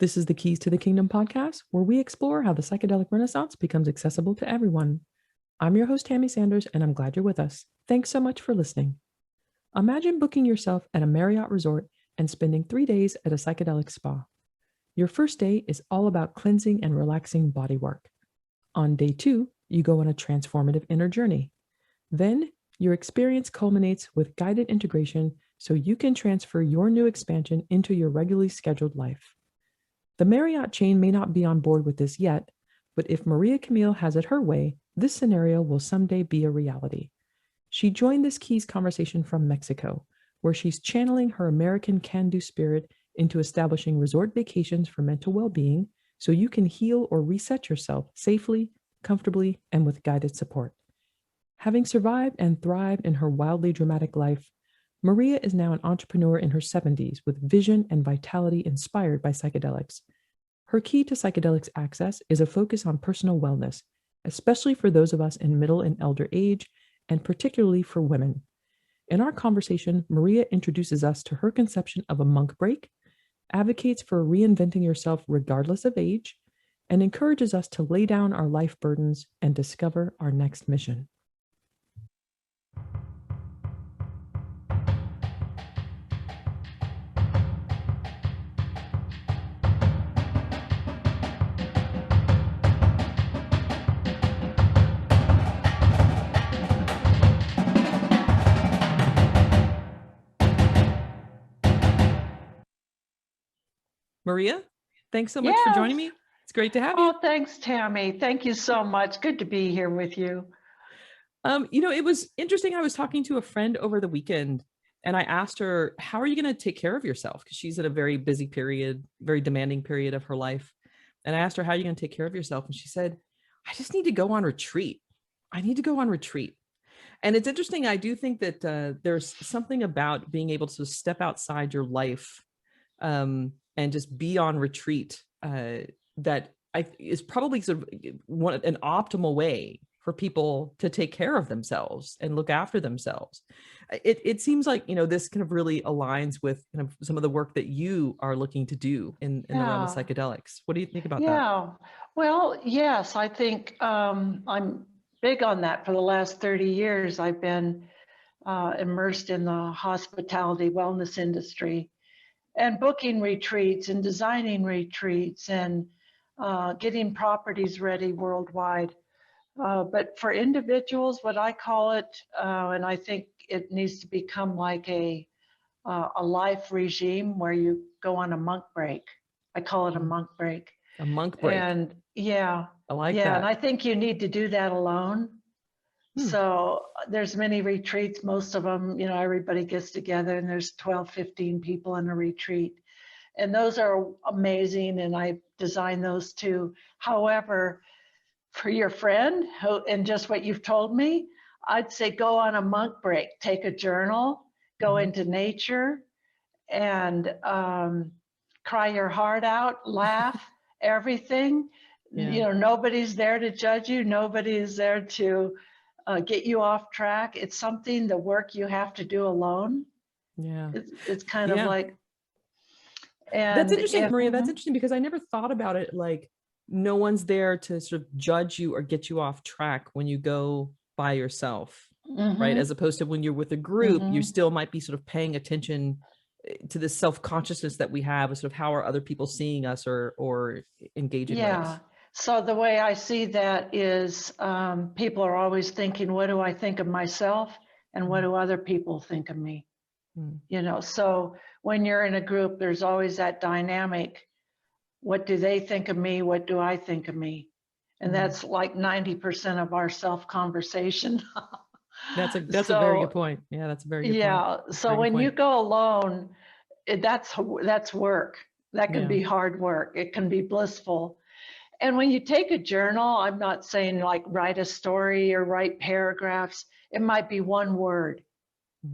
This is the Keys to the Kingdom podcast, where we explore how the psychedelic renaissance becomes accessible to everyone. I'm your host, Tammy Sanders, and I'm glad you're with us. Thanks so much for listening. Imagine booking yourself at a Marriott resort and spending 3 days at a psychedelic spa. Your first day is all about cleansing and relaxing body work. On day 2, you go on a transformative inner journey. Then, your experience culminates with guided integration so you can transfer your new expansion into your regularly scheduled life. The Marriott chain may not be on board with this yet, but if Maria Camille has it her way, this scenario will someday be a reality. She joined this Keys conversation from Mexico, where she's channeling her American can-do spirit into establishing resort vacations for mental well-being so you can heal or reset yourself safely, comfortably, and with guided support. Having survived and thrived in her wildly dramatic life, Maria is now an entrepreneur in her 70s with vision and vitality inspired by psychedelics. Her key to psychedelics access is a focus on personal wellness, especially for those of us in middle and elder age, and particularly for women. In our conversation, Maria introduces us to her conception of a monk break, advocates for reinventing yourself regardless of age, and encourages us to lay down our life burdens and discover our next mission. Maria, thanks so much for joining me. It's great to have you. Oh, thanks, Tammy. Thank you so much. Good to be here with you. It was interesting. I was talking to a friend over the weekend and I asked her, how are you going to take care of yourself? Because she's at a very busy period, very demanding period of her life. And I asked her, how are you going to take care of yourself? And she said, I just need to go on retreat. I need to go on retreat. And it's interesting. I do think that there's something about being able to step outside your life and just be on retreat that is probably sort of an optimal way for people to take care of themselves and look after themselves. It seems like, this kind of really aligns with kind of some of the work that you are looking to do in the realm of psychedelics. What do you think about that? Yeah, well, yes, I think I'm big on that. For the last 30 years, I've been immersed in the hospitality wellness industry and booking retreats and designing retreats and getting properties ready worldwide. But for individuals, what I call it, and I think it needs to become like a life regime where you go on a monk break. I call it a monk break. A monk break. And yeah, I like that. And I think you need to do that alone. So there's many retreats, most of them, everybody gets together and there's 12, 15 people in a retreat. And those are amazing. And I designed those too. However, for your friend and just what you've told me, I'd say go on a monk break, take a journal, go into nature and cry your heart out, laugh, everything. Yeah. Nobody's there to judge you. Nobody is there to get you off track. It's something, the work you have to do alone. Yeah. It's kind of like, and that's interesting, Maria. That's interesting because I never thought about it like no one's there to sort of judge you or get you off track when you go by yourself, right? As opposed to when you're with a group, you still might be sort of paying attention to the self-consciousness that we have, sort of how are other people seeing us or engaging with us. So the way I see that is people are always thinking, what do I think of myself? And what do other people think of me? So when you're in a group, there's always that dynamic. What do they think of me? What do I think of me? And that's like 90% of our self-conversation. That's a very good point. Yeah, that's a very good point. So when you go alone, that's work. That can be hard work. It can be blissful. And when you take a journal, I'm not saying like write a story or write paragraphs. It might be one word.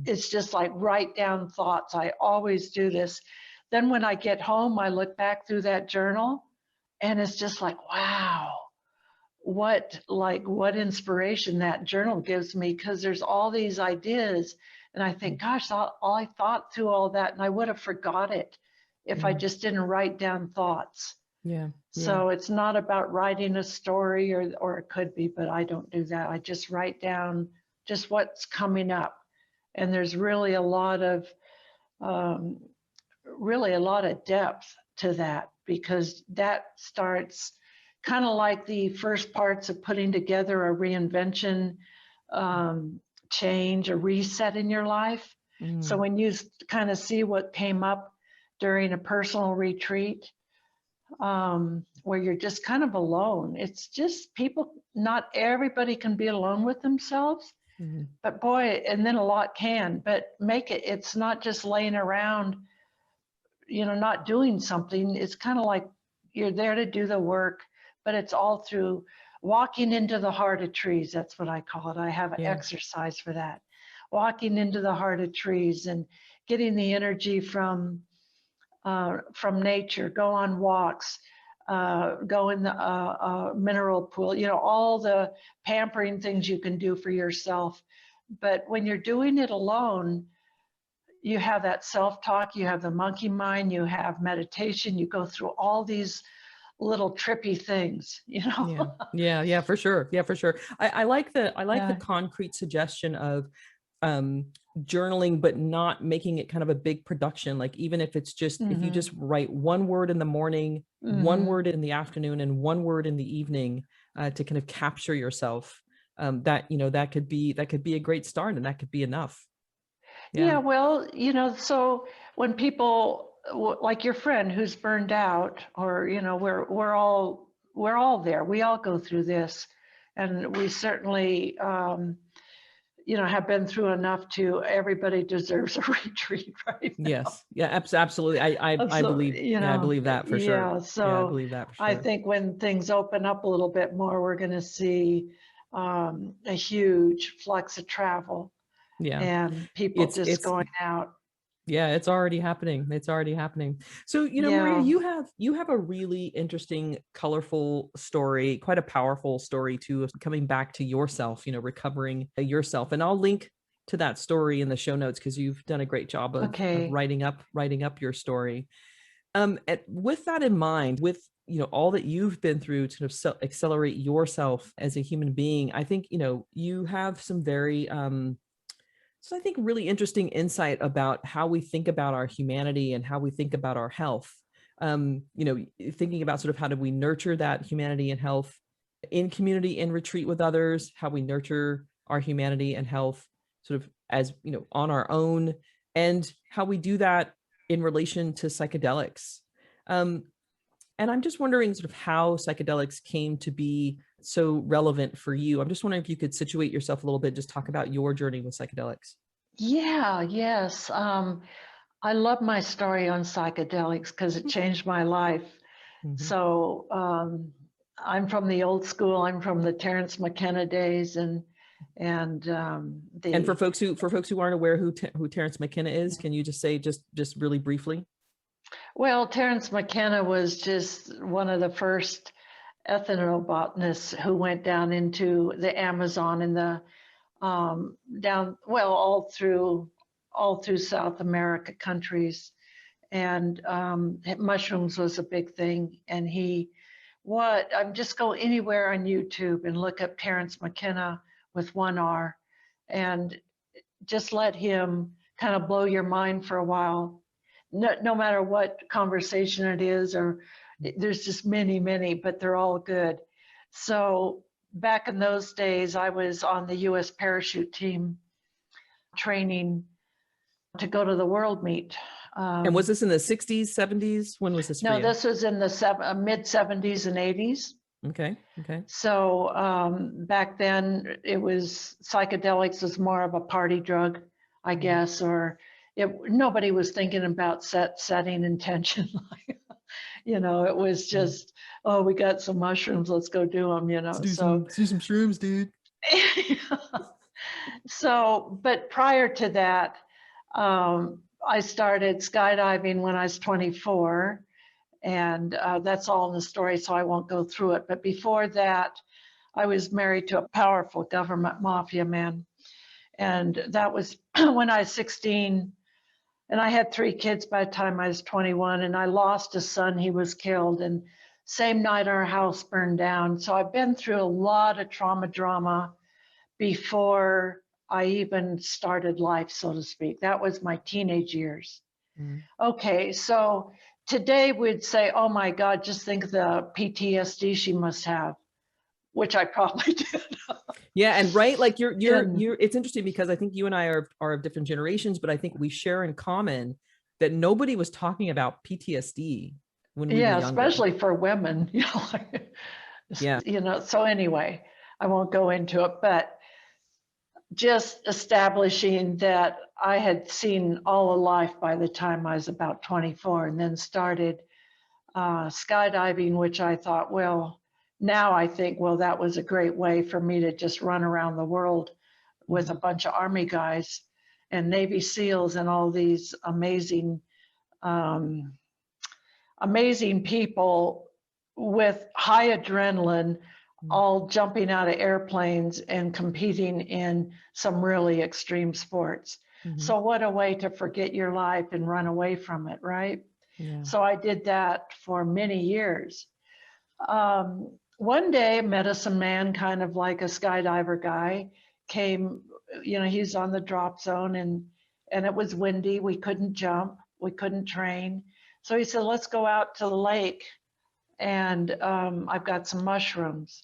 It's just like write down thoughts. I always do this. Then when I get home, I look back through that journal and it's just like, wow, what inspiration that journal gives me, because there's all these ideas. And I think, gosh, I thought through all that and I would have forgot it if I just didn't write down thoughts. Yeah. So it's not about writing a story, or it could be, but I don't do that. I just write down just what's coming up. And there's really a lot of depth to that, because that starts kind of like the first parts of putting together a reinvention, change, a reset in your life. So when you kind of see what came up during a personal retreat, where you're just kind of alone, it's just people, not everybody can be alone with themselves, but boy, and then a lot can, but it's not just laying around, not doing something. It's kind of like you're there to do the work, but it's all through walking into the heart of trees. That's what I call it. I have an exercise for that. Walking into the heart of trees and getting the energy from nature. Go on walks, go in the mineral pool, all the pampering things you can do for yourself. But when you're doing it alone, you have that self-talk, you have the monkey mind, you have meditation, you go through all these little trippy things, Yeah, for sure. Yeah, for sure. I like the concrete suggestion of journaling, but not making it kind of a big production. Like, even if it's just, if you just write one word in the morning, one word in the afternoon, and one word in the evening, to kind of capture yourself, that could be a great start, and that could be enough. Yeah, well, so when people like your friend who's burned out, or we're all there. We all go through this, and we certainly have been through enough to, everybody deserves a retreat right now. Yes. Yeah, absolutely. I believe, I believe that for sure. Yeah, so I believe that for sure. I think when things open up a little bit more, we're going to see a huge flux of travel. Yeah. And people just going out. Yeah, it's already happening. It's already happening. So, Maria, you have a really interesting, colorful story, quite a powerful story too, of coming back to yourself, recovering yourself. And I'll link to that story in the show notes, because you've done a great job of writing up your story. With that in mind, with all that you've been through to accelerate yourself as a human being, I think you have some very so I think really interesting insight about how we think about our humanity and how we think about our health. Thinking about sort of how do we nurture that humanity and health in community, in retreat with others, how we nurture our humanity and health sort of as, on our own, and how we do that in relation to psychedelics. And I'm just wondering sort of how psychedelics came to be so relevant for you. I'm just wondering if you could situate yourself a little bit, just talk about your journey with psychedelics. Yeah, yes. I love my story on psychedelics because it changed my life. So I'm from the old school. I'm from the Terence McKenna days, and for folks who aren't aware who Terence McKenna is, can you just say just really briefly? Well, Terence McKenna was just one of the first ethnobotanists who went down into the Amazon and the all through South America countries, and mushrooms was a big thing. And I'm just go anywhere on YouTube and look up Terence McKenna with one R, and just let him kind of blow your mind for a while. No matter what conversation it is, or there's just many, but they're all good. So back in those days, I was on the U.S. parachute team training to go to the world meet. And was this in the 60s, 70s? When was this? No, this was in the mid 70s and 80s. Okay. So back then, it was psychedelics was more of a party drug, I guess, or nobody was thinking about setting intention. It was just, oh, we got some mushrooms, let's go do them. Let's do some shrooms, dude. So, but prior to that, I started skydiving when I was 24, and that's all in the story, so I won't go through it. But before that, I was married to a powerful government mafia man, and that was when I was 16. And I had 3 kids by the time I was 21, and I lost a son. He was killed. And same night our house burned down. So I've been through a lot of trauma drama before I even started life, so to speak. That was my teenage years. Mm. Okay, so today we'd say, oh my God, just think of the PTSD she must have, which I probably did. Yeah, and right, like you're And it's interesting because I think you and I are of different generations, but I think we share in common that nobody was talking about PTSD when we were yeah, younger. especially for women, Yeah. so anyway, I won't go into it, but just establishing that I had seen all of life by the time I was about 24, and then started skydiving, which I thought, well, now I think, well, that was a great way for me to just run around the world with a bunch of Army guys and Navy SEALs and all these amazing, amazing people with high adrenaline, all jumping out of airplanes and competing in some really extreme sports. Mm-hmm. So what a way to forget your life and run away from it, right? Yeah. So I did that for many years. One day, a medicine man, kind of like a skydiver guy, came. He's on the drop zone, and it was windy. We couldn't jump. We couldn't train. So he said, "Let's go out to the lake, and I've got some mushrooms."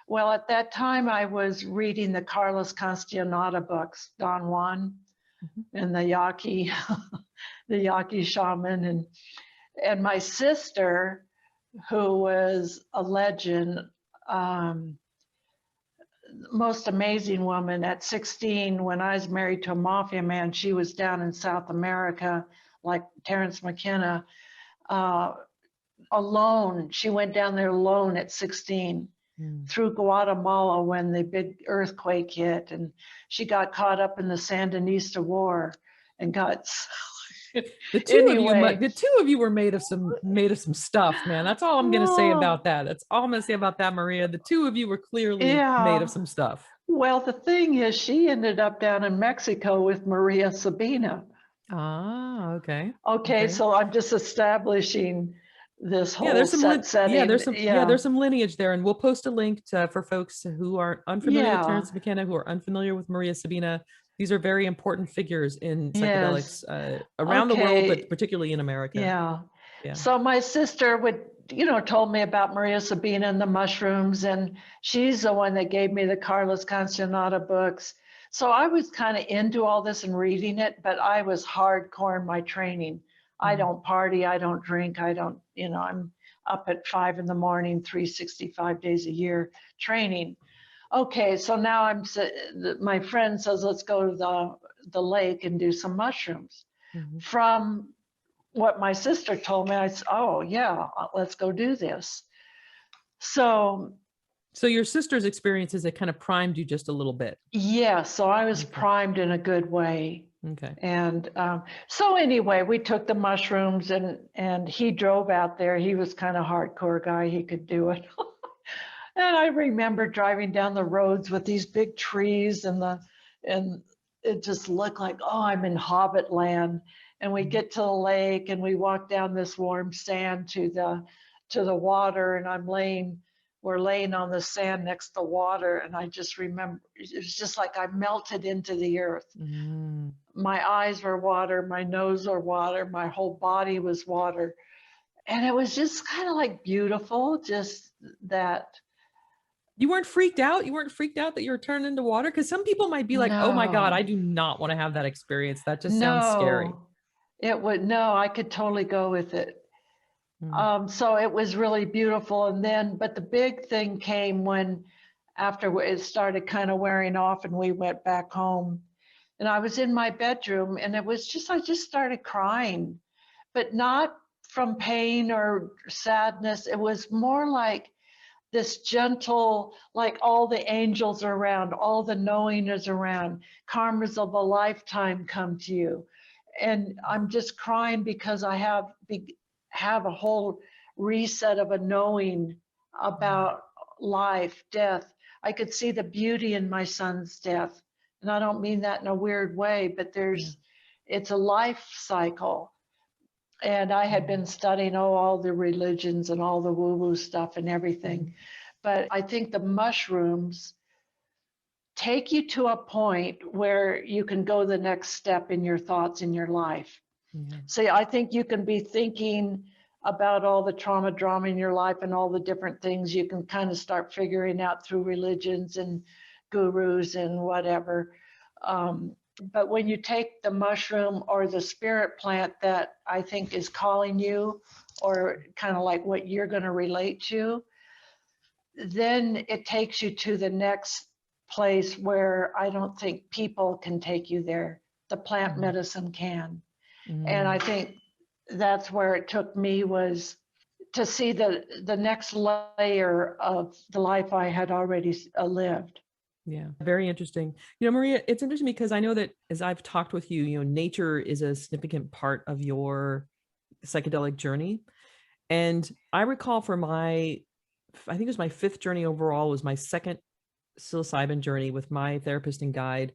Well, at that time, I was reading the Carlos Castaneda books, Don Juan, and the Yaqui, the Yaqui shaman, and my sister, who was a legend, most amazing woman. At 16, when I was married to a mafia man, she was down in South America, like Terrence McKenna, alone. She went down there alone at 16 through Guatemala when the big earthquake hit, and she got caught up in the Sandinista War and got The two of you were made of some stuff, man. That's all I'm gonna say about that. That's all I'm gonna say about that, Maria. The two of you were clearly made of some stuff. Well, the thing is, she ended up down in Mexico with Maria Sabina. Ah, okay. Okay, so I'm just establishing this whole there's some setting. there's some lineage there, and we'll post a link for folks who aren't unfamiliar with Terrence McKenna, who are unfamiliar with Maria Sabina. These are very important figures in psychedelics around the world, but particularly in America. Yeah. So my sister told me about Maria Sabina and the mushrooms, and she's the one that gave me the Carlos Castaneda books. So I was kind of into all this and reading it, but I was hardcore in my training. I don't party, I don't drink, I'm up at 5 in the morning, 365 days a year training. Okay, so now my friend says, let's go to the lake and do some mushrooms. From what my sister told me, I said, oh yeah, let's go do this. So your sister's experiences, it kind of primed you just a little bit. Yeah, so I was primed in a good way. Okay. And so anyway, we took the mushrooms, and he drove out there. He was kind of hardcore guy. He could do it. And I remember driving down the roads with these big trees, and it just looked like, oh, I'm in Hobbit land. And we get to the lake, and we walk down this warm sand to the water, and we're laying on the sand next to the water, and I just remember it was just like I melted into the earth. My eyes were water, my nose were water, my whole body was water. And it was just kind of like beautiful, just that. You weren't freaked out? You weren't freaked out that you were turned into water? Because some people might be like, oh my God, I do not want to have that experience. That just sounds scary. I could totally go with it. So it was really beautiful. But the big thing came after it started kind of wearing off, and we went back home, and I was in my bedroom, and it was I just started crying, but not from pain or sadness. It was more like this gentle, like all the angels are around, all the knowing is around, karmas of a lifetime come to you. And I'm just crying because I have a whole reset of a knowing about life, death. I could see the beauty in my son's death. And I don't mean that in a weird way, but there's it's a life cycle. And I had been studying all the religions and all the woo-woo stuff and everything. But I think the mushrooms take you to a point where you can go the next step in your thoughts in your life. Yeah. See, I think you can be thinking about all the trauma drama in your life and all the different things you can kind of start figuring out through religions and gurus and whatever. But when you take the mushroom or the spirit plant that I think is calling you, or kind of like what you're going to relate to, then it takes you to the next place where I don't think people can take you there. The plant medicine can. And I think that's where it took me, was to see the next layer of the life I had already lived. Yeah, very interesting. Maria, it's interesting because I know that as I've talked with you, nature is a significant part of your psychedelic journey. And I recall I think it was my 5th journey overall, was my 2nd psilocybin journey with my therapist and guide.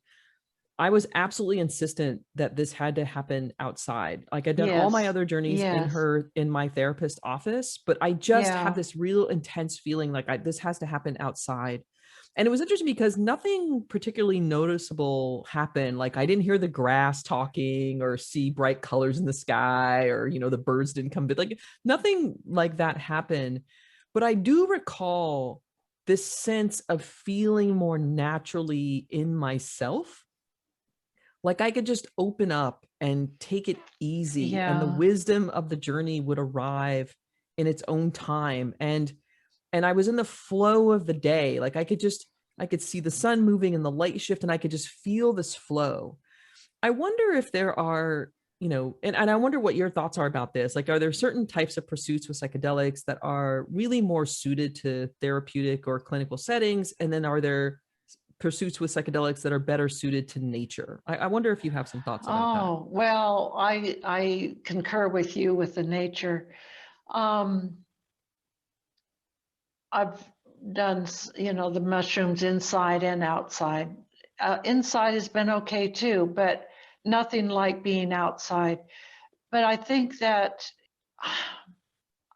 I was absolutely insistent that this had to happen outside. Like, I'd done all my Yes. other journeys Yes. in my therapist office, but I just Yeah. had this real intense feeling like this has to happen outside. And it was interesting because nothing particularly noticeable happened. Like, I didn't hear the grass talking or see bright colors in the sky, or, the birds didn't come, but like nothing like that happened. But I do recall this sense of feeling more naturally in myself. Like, I could just open up and take it easy, and the Yeah. wisdom of the journey would arrive in its own time. And I was in the flow of the day. Like, I could see the sun moving and the light shift, and I could just feel this flow. I wonder if there are, and I wonder what your thoughts are about this. Like, are there certain types of pursuits with psychedelics that are really more suited to therapeutic or clinical settings? And then are there pursuits with psychedelics that are better suited to nature? I wonder if you have some thoughts about that. Oh, well, I concur with you with the nature. Um, I've done, the mushrooms inside and outside. Inside has been okay too, but nothing like being outside. But I think that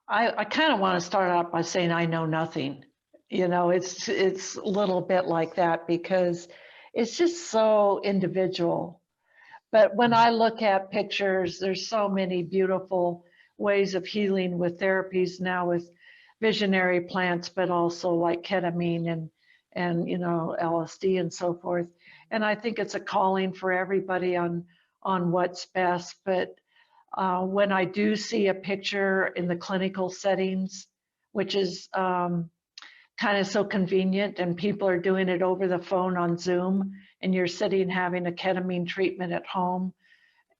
I kind of want to start out by saying I know nothing. It's a little bit like that because it's just so individual. But when I look at pictures, there's so many beautiful ways of healing with therapies now, with visionary plants, but also like ketamine and LSD and so forth. And I think it's a calling for everybody on what's best. But when I do see a picture in the clinical settings, which is kind of so convenient, and people are doing it over the phone on Zoom, and you're sitting having a ketamine treatment at home.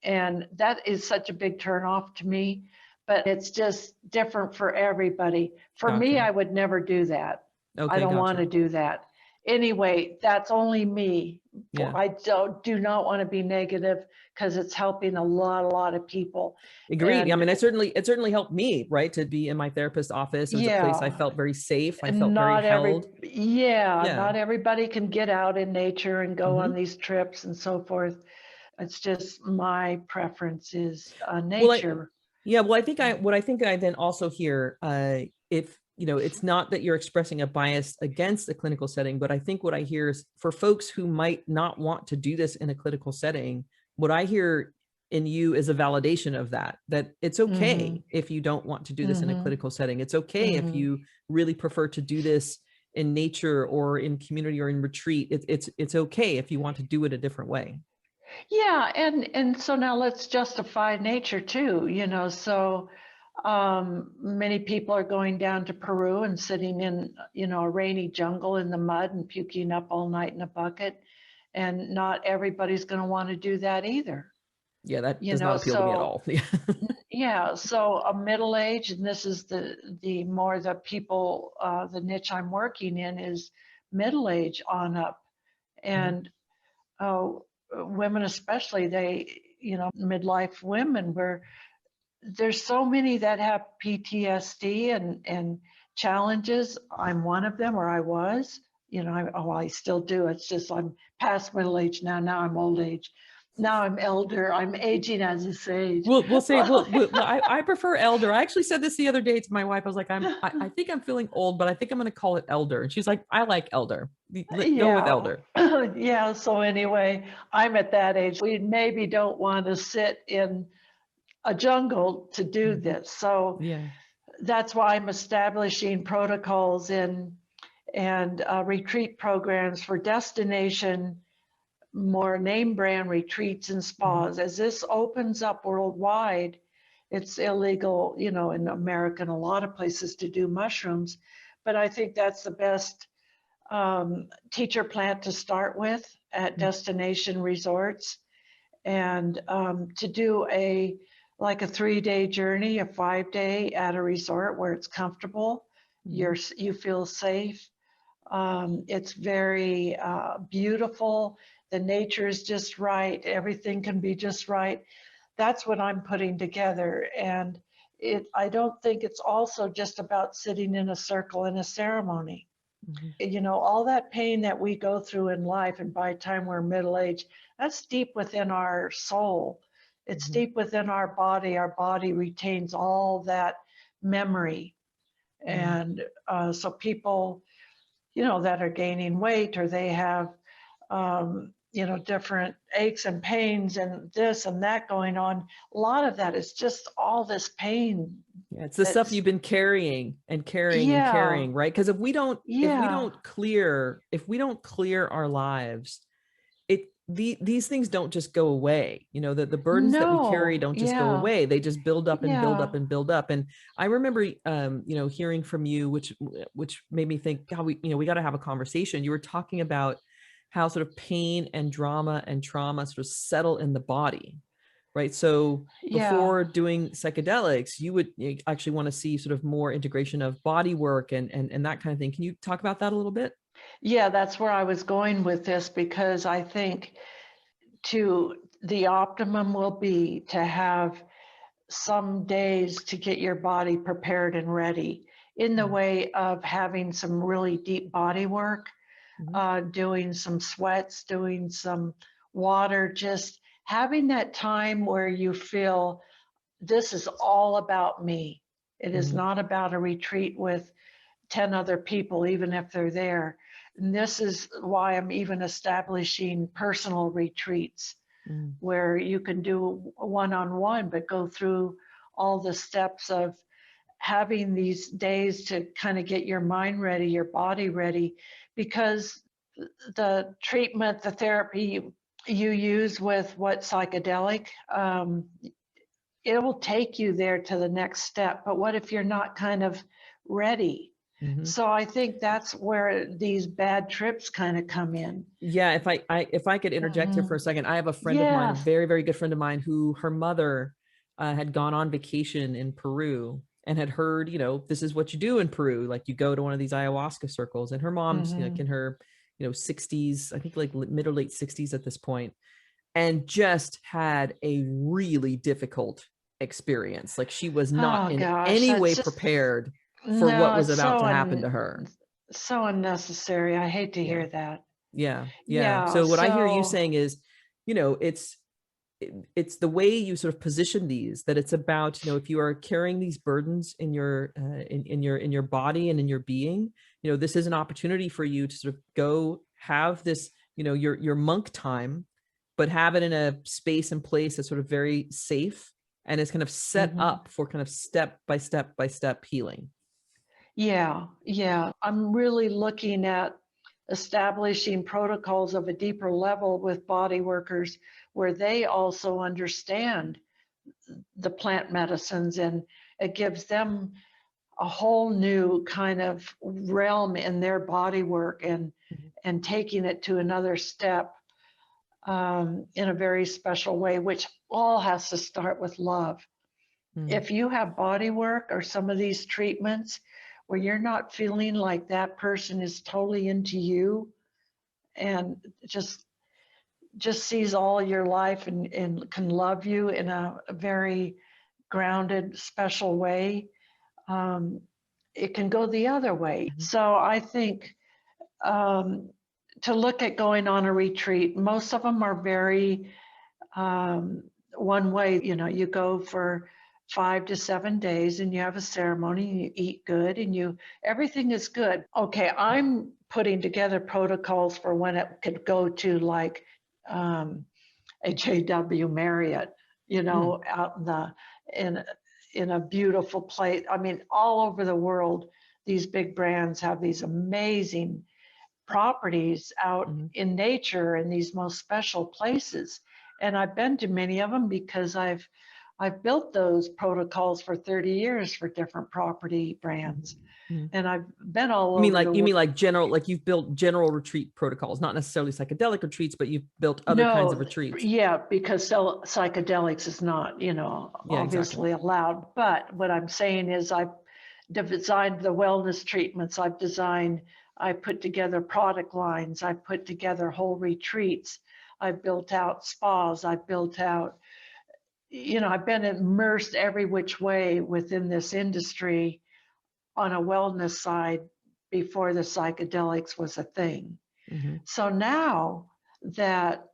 And that is such a big turnoff to me, but it's just different for everybody. For me, Gotcha. I would never do that. I Okay, don't want gotcha. to do that. Anyway, that's only me. Yeah. I do not want to be negative because it's helping a lot of people. Agreed. I And mean, it certainly helped me, right, to be in my therapist office. It was a place I yeah, felt very safe. I felt and very held. Yeah. not everybody can get out in nature and go on Hmm. these trips and so forth. It's just my preference is Well, nature. what I think I then also hear, if it's not that you're expressing a bias against the clinical setting, but I think what I hear is, for folks who might not want to do this in a clinical setting, what I hear in you is a validation of that it's Mm-hmm. okay if you don't want to do this in a Mm-hmm. clinical setting. It's okay if Mm-hmm. you really prefer to do this in nature or in community or in retreat. It's okay if you want to do it a different way. Yeah, and so now let's justify nature too, so many people are going down to Peru and sitting in, a rainy jungle in the mud and puking up all night in a bucket, and not everybody's going to want to do that either, Yeah, that does not appeal to me at so all. yeah, so a middle age, and this is the more the people, the niche I'm working in is middle age on up, Mhm. and women especially, they, midlife women, where there's so many that have PTSD and challenges. I'm one of them, or I was, I still do. It's just I'm past middle age now. Now I'm old age. Now I'm elder. I'm aging as a sage. We'll say, Well, I prefer elder. I actually said this the other day to my wife. I was like, I think I'm feeling old, but I think I'm going to call it elder. And she's like, I like elder. Go with yeah. elder. Yeah. So anyway, I'm at that age. We maybe don't want to sit in a jungle to do this. So Yeah. that's why I'm establishing protocols and retreat programs for destination, more name brand retreats and spas. As this opens up worldwide, it's illegal, in America and a lot of places to do mushrooms. But I think that's the best teacher plant to start with at destination resorts, and to do like a 3-day journey, a 5-day at a resort where it's comfortable, you feel safe. It's very beautiful. The nature is just right. Everything can be just right. That's what I'm putting together. And I don't think it's also just about sitting in a circle in a ceremony. All that pain that we go through in life, and by the time we're middle aged, that's deep within our soul. It's deep within our body. Our body retains all that memory. And so people, that are gaining weight, or they have, different aches and pains and this and that going on. A lot of that is just all this pain. Yeah, it's the stuff you've been carrying and carrying and carrying, right? Because if we don't clear our lives, these things don't just go away. The burdens that we carry don't just go away. They just build up and build up and build up. And I remember hearing from you, which made me think, God, we got to have a conversation. You were talking about how sort of pain and drama and trauma sort of settle in the body, right? So before doing psychedelics, you actually want to see sort of more integration of body work and that kind of thing. Can you talk about that a little bit? Yeah, that's where I was going with this, because I think the optimum will be to have some days to get your body prepared and ready, in the way of having some really deep body work, doing some sweats, doing some water, just having that time where you feel this is all about me. It is not about a retreat with 10 other people, even if they're there. And this is why I'm even establishing personal retreats where you can do one-on-one, but go through all the steps of having these days to kind of get your mind ready, your body ready, because the treatment, the therapy you use with what psychedelic, it will take you there to the next step. But what if you're not kind of ready? So I think that's where these bad trips kind of come in. Yeah, if I could interject here for a second, I have a friend of mine, a very, very good friend of mine, who her mother had gone on vacation in Peru and had heard, this is what you do in Peru. Like, you go to one of these ayahuasca circles, and her mom's like in her, 60s, I think like mid or late 60s at this point, and just had a really difficult experience. Like, she was not in any way prepared for what was about to happen to her. So unnecessary. I hate to hear that. Yeah. So what I hear you saying is, it's the way you sort of position these, that it's about, if you are carrying these burdens in your in your body and in your being, this is an opportunity for you to sort of go have this, your monk time, but have it in a space and place that's sort of very safe and is kind of set up for kind of step by step by step healing. Yeah. I'm really looking at establishing protocols of a deeper level with body workers, where they also understand the plant medicines, and it gives them a whole new kind of realm in their body work, and taking it to another step in a very special way, which all has to start with love. If you have body work or some of these treatments where you're not feeling like that person is totally into you and just sees all your life and can love you in a very grounded, special way, it can go the other way. So I think to look at going on a retreat, most of them are very one way, you go for 5 to 7 days and you have a ceremony and you eat good and everything is good. Okay, I'm putting together protocols for when it could go to like a JW Marriott, out in in a beautiful place. I mean, all over the world, these big brands have these amazing properties out in nature in these most special places. And I've been to many of them because I've built those protocols for 30 years for different property brands. And I've been all over the world. You mean like general, like you've built general retreat protocols, not necessarily psychedelic retreats, but you've built other kinds of retreats. Yeah, because psychedelics is not, obviously allowed. But what I'm saying is I've designed the wellness treatments. I put together product lines. I put together whole retreats. I built out spas. I built out, I've been immersed every which way within this industry on a wellness side before the psychedelics was a thing. So now that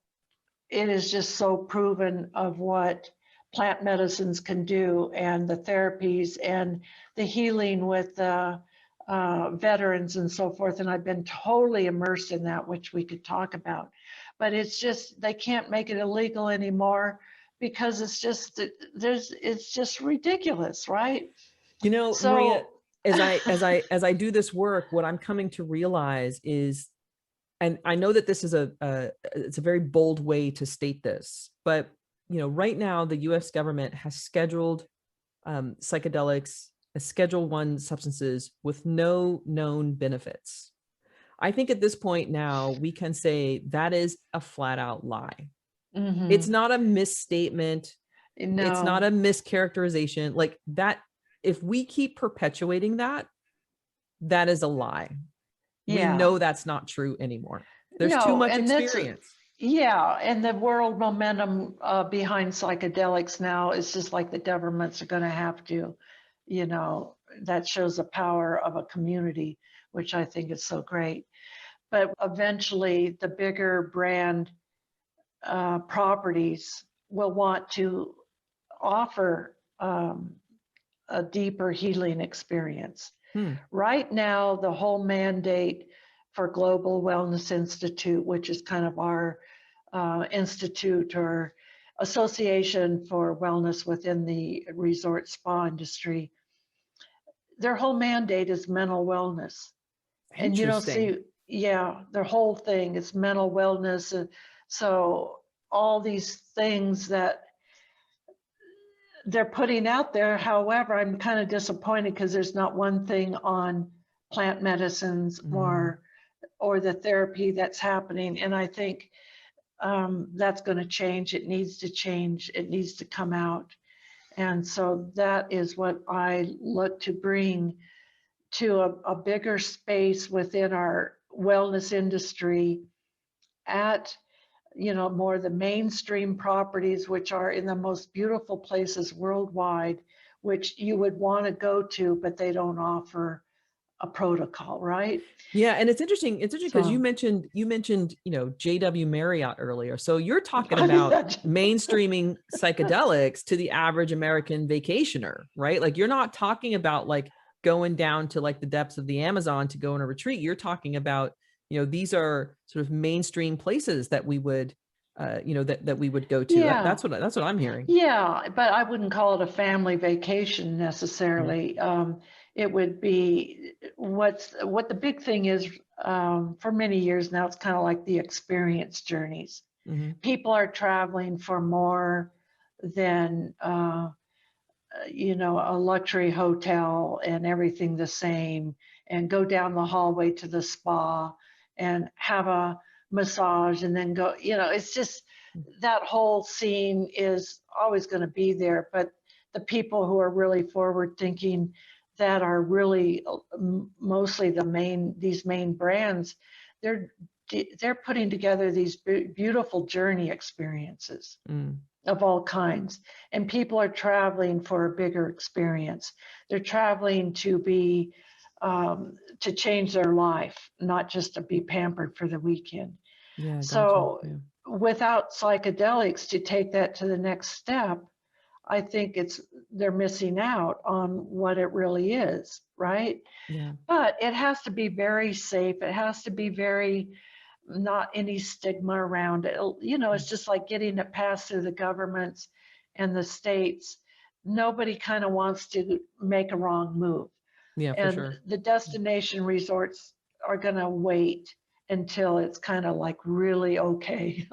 it is just so proven of what plant medicines can do and the therapies and the healing with the veterans and so forth. And I've been totally immersed in that, which we could talk about. But it's just, they can't make it illegal anymore because it's just ridiculous, right? Maria, as I do this work, what I'm coming to realize is, and I know that this is it's a very bold way to state this, but right now the U.S. government has scheduled psychedelics as Schedule I substances with no known benefits. I think at this point now we can say that is a flat out lie. It's not a misstatement. No. It's not a mischaracterization. Like that, if we keep perpetuating that, that is a lie. Yeah. We know that's not true anymore. There's too much experience. And the world momentum behind psychedelics now is just like the governments are going to have to, that shows the power of a community, which I think is so great. But eventually the bigger brand properties will want to offer a deeper healing experience. Right now, the whole mandate for Global Wellness Institute, which is kind of our institute or association for wellness within the resort spa industry, their whole mandate is mental wellness. And you don't see, their whole thing is mental wellness. And so all these things that they're putting out there. However, I'm kind of disappointed because there's not one thing on plant medicines or the therapy that's happening. And I think that's going to change. It needs to change. It needs to come out. And so that is what I look to bring to a bigger space within our wellness industry at more the mainstream properties, which are in the most beautiful places worldwide, which you would want to go to, but they don't offer a protocol, right? Yeah, and it's interesting because you mentioned JW Marriott earlier. So you're talking about mainstreaming psychedelics to the average American vacationer, right? Like you're not talking about like going down to like the depths of the Amazon to go on a retreat. You're talking about these are sort of mainstream places that we would, that we would go to. Yeah. That's what I'm hearing. Yeah, but I wouldn't call it a family vacation necessarily. It would be what the big thing is for many years now. It's kind of like the experience journeys. People are traveling for more than a luxury hotel and everything the same, and go down the hallway to the spa and have a massage and then go, it's just that whole scene is always going to be there. But the people who are really forward thinking, that are really mostly these main brands, they're putting together these beautiful journey experiences of all kinds. And people are traveling for a bigger experience. They're traveling to to change their life, not just to be pampered for the weekend. Yeah, gotcha. So Yeah. without psychedelics to take that to the next step, I think they're missing out on what it really is, right? Yeah. But it has to be very safe. It has to be very not any stigma around it. Mm. It's just like getting it passed through the governments and the states. Nobody kind of wants to make a wrong move. Yeah, for And sure. the destination resorts are going to wait until it's kind of like really okay.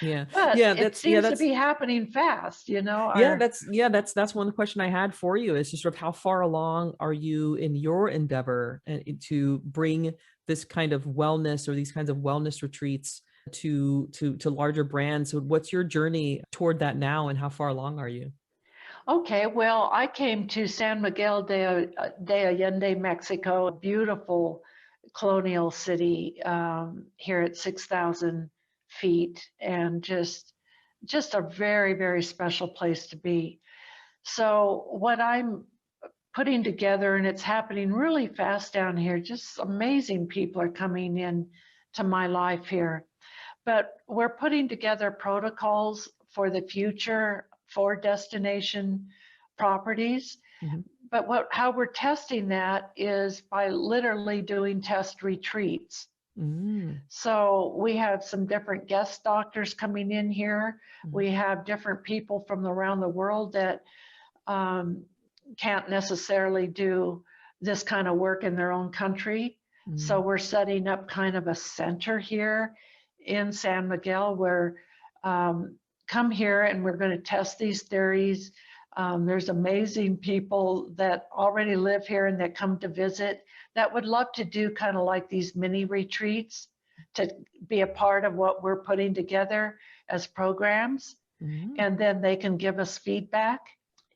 Yeah. But Yeah, it seems to be happening fast, our that's one question I had for you is just sort of how far along are you in your endeavor and to bring this kind of wellness or these kinds of wellness retreats to larger brands. So what's your journey toward that now and how far along are you? Okay, well, I came to San Miguel de Allende, Mexico, a beautiful colonial city here at 6,000 feet, and just a very, very special place to be. So what I'm putting together, and it's happening really fast down here, just amazing people are coming in to my life here. But we're putting together protocols for the future for destination properties. Hmm. But how we're testing that is by literally doing test retreats. Mm. So we have some different guest doctors coming in here. Mm. We have different people from around the world that um, can't necessarily do this kind of work in their own country. So Mm. we're setting up kind of a center here in San Miguel where come here and we're going to test these theories. There's amazing people that already live here and that come to visit that would love to do kind of like these mini retreats to be a part of what we're putting together as programs. Mm. And then they can give us feedback,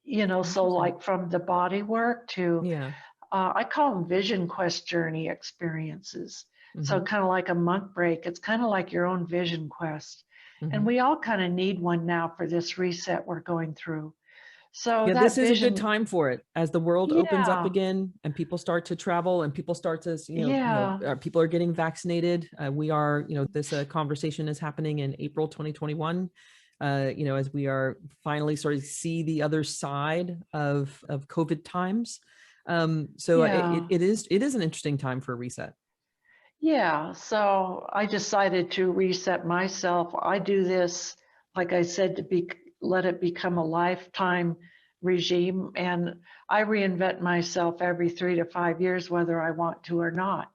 so Interesting. like from the body work to, Yeah. I call them vision quest journey experiences. So Hmm. kind of like a monk break, it's kind of like your own vision quest. And Hmm. we all kind of need one now for this reset we're going through. So Yeah, this that is a good vision, time for it as the world opens up yeah, again and people start to travel and people start to, yeah, people are getting vaccinated. We are, this conversation is happening in April 2021. As we are finally sort of see the other side of COVID times. So yeah. it is an interesting time for a reset. Yeah, so I decided to reset myself. I do this, like I said, to be let it become a lifetime regime, and I reinvent myself every 3 to 5 years, whether I want to or not.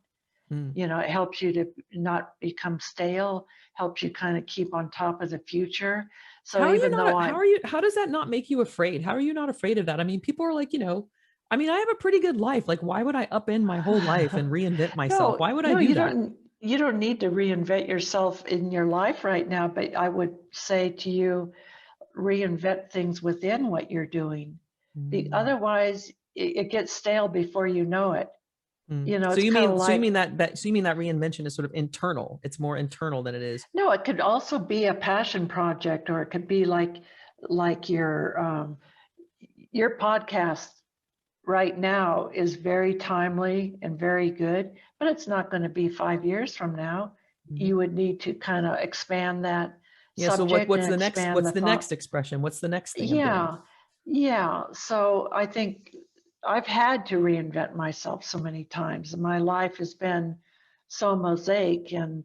Mm. It helps you to not become stale, helps you kind of keep on top of the future. So How are you even though not, how I'm, are you, how does that not make you afraid? How are you not afraid of that? I mean, people are like, I mean, I have a pretty good life. Like, why would I upend my whole life and reinvent myself? no, Why would I no, do that? you don't need to reinvent yourself in your life right now, but I would say to you, reinvent things within what you're doing. Mm, Otherwise, it gets stale before you know it. mm. So It's you kind of mean, so you like, mean so you mean that reinvention is sort of internal? It's more internal than it is. no, it could also be a passion project, or it could be like your podcast right now is very timely and very good, but it's not going to be 5 years from now. Mm. You would need to kind of expand that Yeah. So subject and expand what's the the thought. next expression? What's the next thing I'm doing? Yeah, yeah. So I think I've had to reinvent myself so many times. My life has been so mosaic, and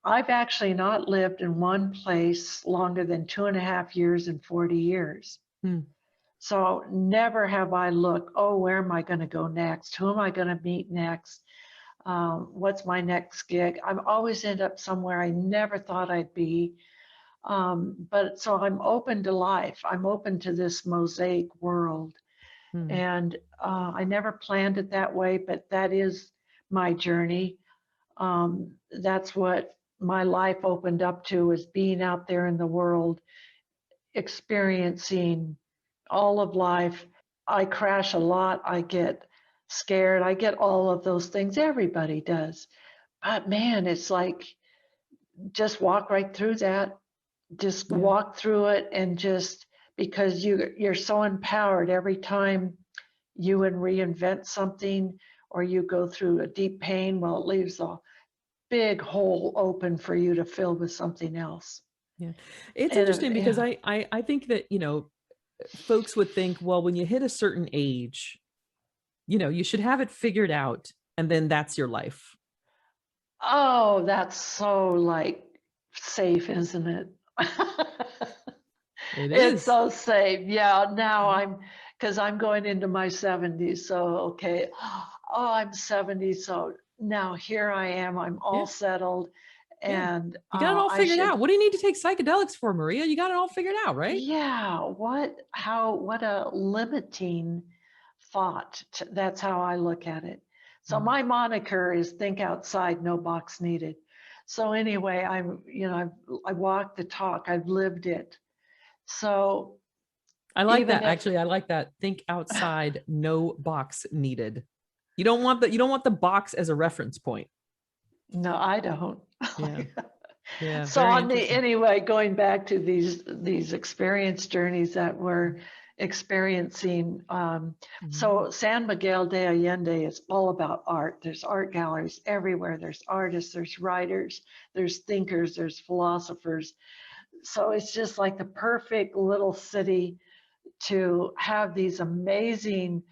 I've actually not lived in one place longer than 2.5 years in 40 years. Mm. So never have I looked, oh, where am I going to go next? Who am I going to meet next? What's my next gig? I'm always end up somewhere I never thought I'd be. But so I'm open to life. I'm open to this mosaic world. Mm. And I never planned it that way, but that is my journey. That's what my life opened up to, is being out there in the world, experiencing all of life. I crash a lot. I get scared. I get all of those things. Everybody does. But man, it's like just walk right through that. Just Yeah. walk through it, and just because you're so empowered every time you and reinvent something, or you go through a deep pain, well, it leaves big hole open for you to fill with something else. Yeah. It's And interesting because yeah. I think that, folks would think, well, when you hit a certain age, you should have it figured out and then that's your life. Oh, that's so like safe, isn't it? It It's is. so safe. Yeah, now Mhm. because I'm going into my 70s. So, okay. Oh, I'm 70. So now here I am. I'm all Yeah. settled. Yeah. And You got it all I figured should, out. What do you need to take psychedelics for, Maria? You got it all figured out, right? yeah, what a limiting thought. That's how I look at it. So Mhm. my moniker is think outside, no box needed. So anyway, I walk the talk. I've lived it. So I like even that. if, Actually, I like that. Think outside, no box needed. You don't want the box as a reference point. no, I don't. Yeah. Yeah. So Very on the interesting. anyway, going back to these experience journeys that we're experiencing. Mhm. So San Miguel de Allende is all about art. There's art galleries everywhere. There's artists, there's writers, there's thinkers, there's philosophers. So it's just like the perfect little city to have these amazing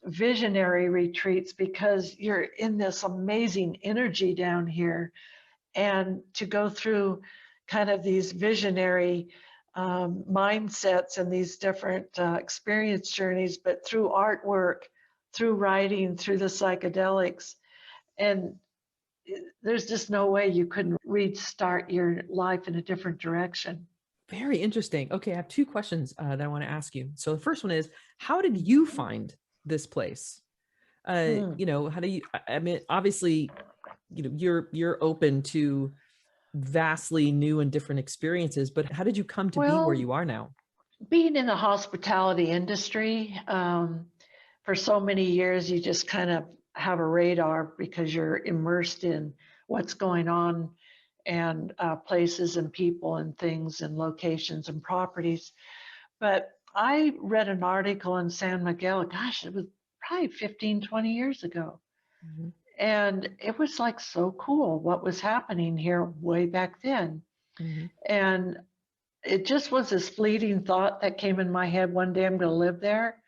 visionary retreats because you're in this amazing energy down here, and to go through kind of these visionary mindsets and these different experience journeys, but through artwork, through writing, through the psychedelics. And there's just no way you couldn't restart your life in a different direction. Very interesting. Okay, I have two questions that I want to ask you. So the first one is, how did you find this place? Hmm. How do you? I mean, obviously, you're open to vastly new and different experiences, but how did you come to be where Well, you are now? being in the hospitality industry for so many years, you just kind of have a radar because you're immersed in what's going on, and places and people and things and locations and properties. But I read an article in San Miguel, gosh, it was probably 15, 20 years ago. Mhm. And it was like so cool what was happening here way back then. Mhm. And it just was this fleeting thought that came in my head one day, I'm going to live there.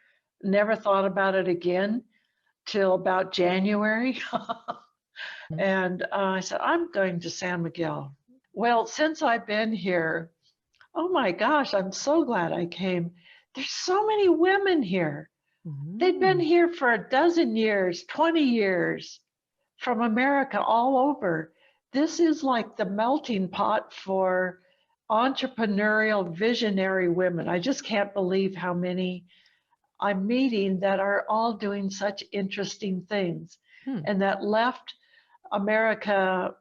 Never thought about it again till about January. Mhm. And I said, I'm going to San Miguel. Well, since I've been here, oh my gosh, I'm so glad I came. There's so many women here. They've been Mhm. here for a dozen years, 20 years, from America all over. This is like the melting pot for entrepreneurial, visionary women. I just can't believe how many I'm meeting that are all doing such interesting things Hmm. and that left America,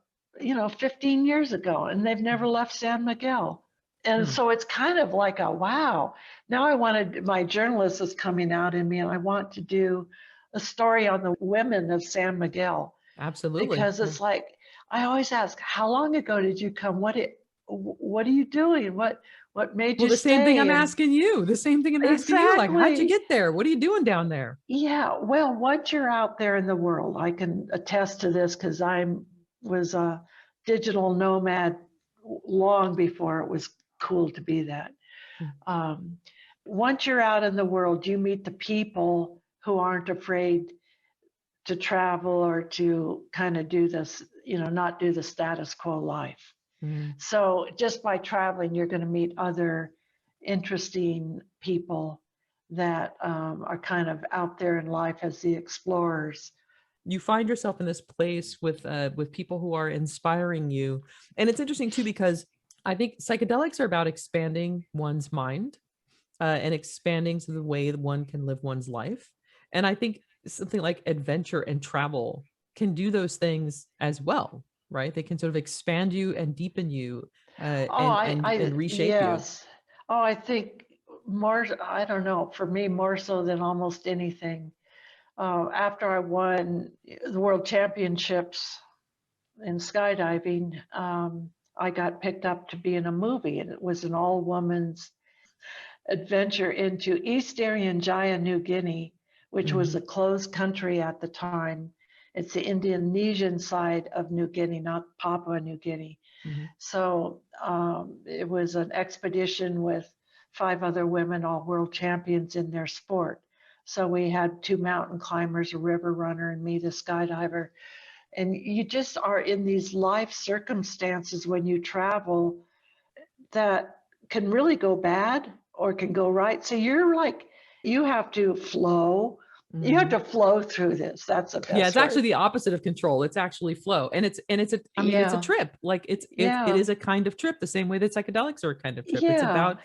15 years ago, and they've never left San Miguel. And Hmm. so it's kind of like a wow. Now my journalist is coming out in me, and I want to do a story on the women of San Miguel Absolutely. because Yeah. it's like I always ask, how long ago did you come? What are you doing? What made Well, you the same thing stay? I'm And asking you. The same thing I'm asking you. Like, how'd you exactly. get there? What are you doing down there? Yeah, well, once you're out there in the world, I can attest to this because I was a digital nomad long before it was cool to be that. Hmm. Um, Once you're out in the world, you meet the people who aren't afraid to travel or to kind of do this, not do the status quo life. Hmm. So just by traveling, you're going to meet other interesting people that are kind of out there in life as the explorers. You find yourself in this place with people who are inspiring you, and it's interesting too because I think psychedelics are about expanding one's mind and expanding to the way that one can live one's life. And I think something like adventure and travel can do those things as well, right? They can sort of expand you and deepen you Oh, and reshape you. yes. Oh, I think more, I don't know, for me, more so than almost anything. After I won the world championships in skydiving, I got picked up to be in a movie, and it was an all woman's adventure into East Irian Jaya, New Guinea, which was Hmm. a closed country at the time. It's the Indonesian side of New Guinea, not Papua New Guinea. Mm-hmm. So it was an expedition with 5 other women, all world champions in their sport. So we had 2 mountain climbers, a river runner, and me, the skydiver. And you just are in these life circumstances when you travel that can really go bad or can go right. So you're like, you have to flow. You have to flow through this. That's the Yeah, best it's actually word. the opposite of control. It's actually flow. And it's a, I mean, it's a Yeah. trip. Like it Yeah. is a kind of trip, the same way that psychedelics are a kind of trip. It's Yeah. about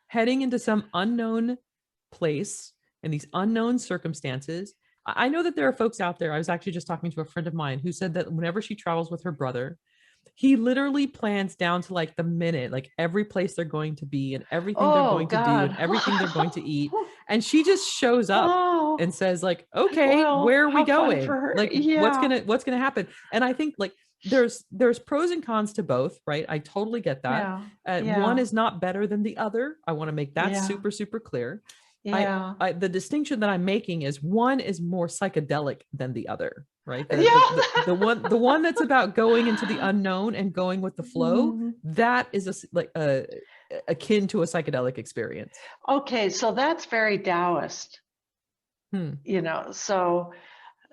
heading into some unknown place and these unknown circumstances. I know that there are folks out there. I was actually just talking to a friend of mine who said that whenever she travels with her brother, he literally plans down to like the minute, like every place they're going to be and everything they're Oh going to do and God. everything they're going to eat. And she just shows up Oh, and says like, okay, well, where are we how fun going? for her. Like Yeah. what's gonna happen? And I think like there's pros and cons to both, right? I totally get that. Yeah. One Yeah. is not better than the other. I want to make that Yeah. super, super clear. I, Yeah. the distinction that I'm making is one is more psychedelic than the other, right? Yeah. The one that's about going into the unknown and going with the flow, Mhm. that is akin to a psychedelic experience. Okay, so that's very Taoist, Hmm. So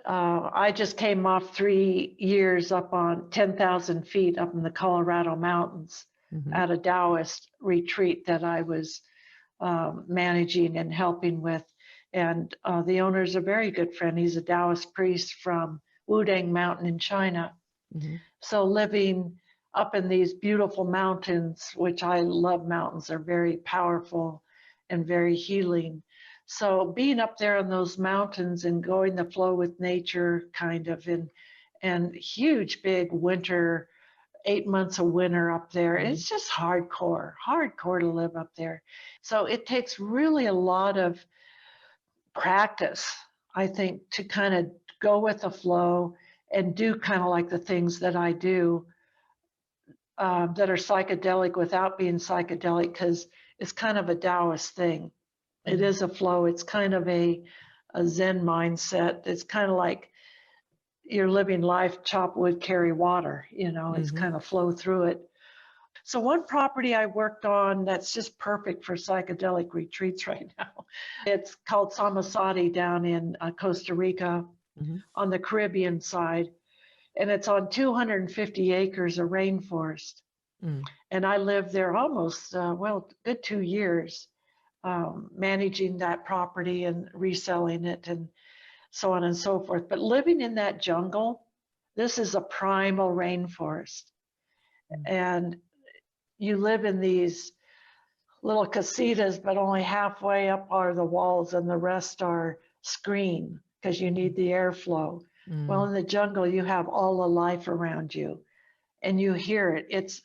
I just came off 3 years up on 10,000 feet up in the Colorado mountains Mm-hmm. at a Taoist retreat that I was managing and helping with. And the owner is a very good friend. He's a Taoist priest from Wudang Mountain in China. Mm-hmm. So living up in these beautiful mountains, which I love mountains, are very powerful and very healing. So being up there in those mountains and going the flow with nature kind of and huge big winter, 8 months of winter up there, Mm-hmm. it's just hardcore to live up there. So it takes really a lot of practice, I think, to kind of go with the flow and do kind of like the things that I do that are psychedelic without being psychedelic, because it's kind of a Taoist thing. It Mm-hmm. is a flow. It's kind of a Zen mindset. It's kind of like you're living life, chop wood, carry water. It's Mm-hmm. kind of flow through it. So one property I worked on that's just perfect for psychedelic retreats right now. It's called Samasati down in Costa Rica Mm-hmm. on the Caribbean side. And it's on 250 acres of rainforest. Mm-hmm. And I lived there almost, good 2 years, managing that property and reselling it and so on and so forth. But living in that jungle, this is a primal rainforest. And you live in these little casitas, but only halfway up are the walls and the rest are screened because you need the airflow. Well, Mm-hmm. in the jungle, you have all the life around you and you hear it. It's